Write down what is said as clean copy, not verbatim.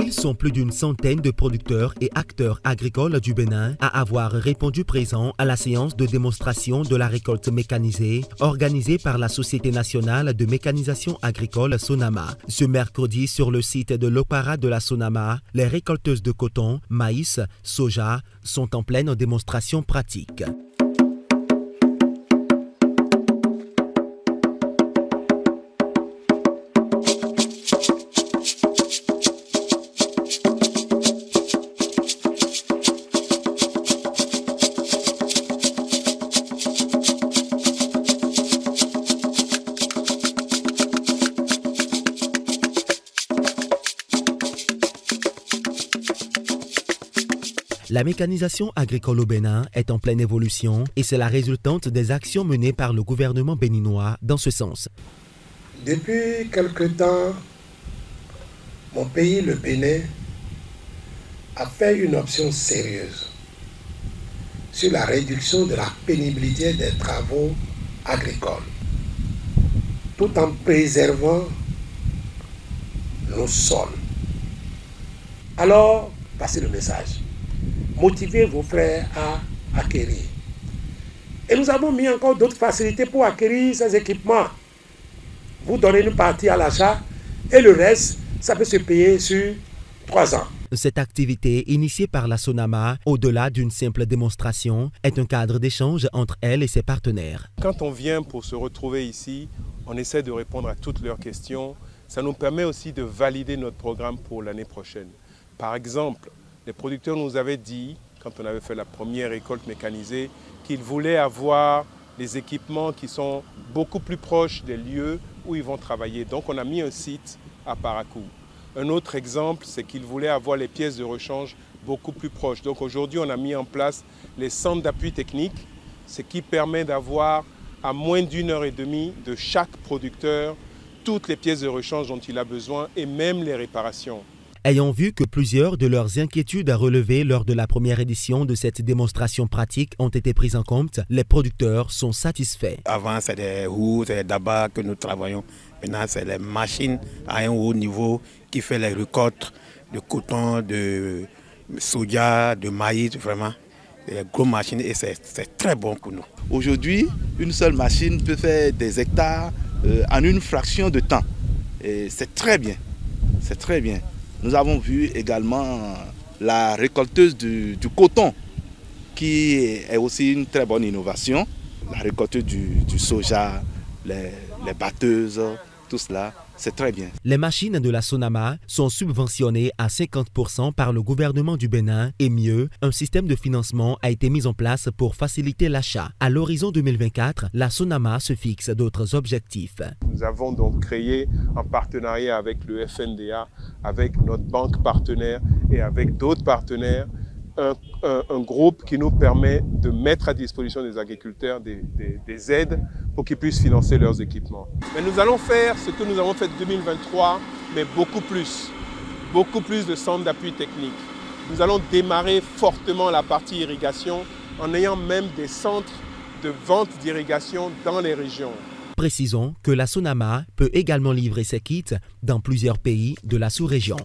Ils sont plus d'une centaine de producteurs et acteurs agricoles du Bénin à avoir répondu présent à la séance de démonstration de la récolte mécanisée organisée par la Société nationale de mécanisation agricole Sonama. Ce mercredi, sur le site de l'Opara de la Sonama, les récolteuses de coton, maïs, soja sont en pleine démonstration pratique. La mécanisation agricole au Bénin est en pleine évolution et c'est la résultante des actions menées par le gouvernement béninois dans ce sens. Depuis quelque temps, mon pays, le Bénin, a fait une option sérieuse sur la réduction de la pénibilité des travaux agricoles, tout en préservant nos sols. Alors, passez le message. Motivez vos frères à acquérir. Et nous avons mis encore d'autres facilités pour acquérir ces équipements. Vous donnez une partie à l'achat et le reste, ça peut se payer sur 3 ans. Cette activité, initiée par la Sonama, au-delà d'une simple démonstration, est un cadre d'échange entre elle et ses partenaires. Quand on vient pour se retrouver ici, on essaie de répondre à toutes leurs questions. Ça nous permet aussi de valider notre programme pour l'année prochaine. Par exemple, les producteurs nous avaient dit, quand on avait fait la première récolte mécanisée, qu'ils voulaient avoir des équipements qui sont beaucoup plus proches des lieux où ils vont travailler. Donc on a mis un site à Parakou. Un autre exemple, c'est qu'ils voulaient avoir les pièces de rechange beaucoup plus proches. Donc aujourd'hui, on a mis en place les centres d'appui technique, ce qui permet d'avoir à moins d'1 heure et demie de chaque producteur toutes les pièces de rechange dont il a besoin et même les réparations. Ayant vu que plusieurs de leurs inquiétudes à relever lors de la première édition de cette démonstration pratique ont été prises en compte, les producteurs sont satisfaits. Avant, c'est des roues, c'est d'abord que nous travaillons. Maintenant, c'est les machines à un haut niveau qui font les récoltes de coton, de soja, de maïs, vraiment. C'est des grosses machines et c'est très bon pour nous. Aujourd'hui, une seule machine peut faire des hectares en une fraction de temps. Et c'est très bien, c'est très bien. Nous avons vu également la récolteuse du coton, qui est aussi une très bonne innovation. La récolteuse du soja, les batteuses, tout cela, c'est très bien. Les machines de la Sonama sont subventionnées à 50% par le gouvernement du Bénin et mieux, un système de financement a été mis en place pour faciliter l'achat. À l'horizon 2024, la Sonama se fixe d'autres objectifs. Nous avons donc créé en partenariat avec le FNDA, avec notre banque partenaire et avec d'autres partenaires, un groupe qui nous permet de mettre à disposition des agriculteurs des aides pour qu'ils puissent financer leurs équipements. Mais nous allons faire ce que nous avons fait en 2023, mais beaucoup plus de centres d'appui technique. Nous allons démarrer fortement la partie irrigation en ayant même des centres de vente d'irrigation dans les régions. Précisons que la Sonama peut également livrer ses kits dans plusieurs pays de la sous-région.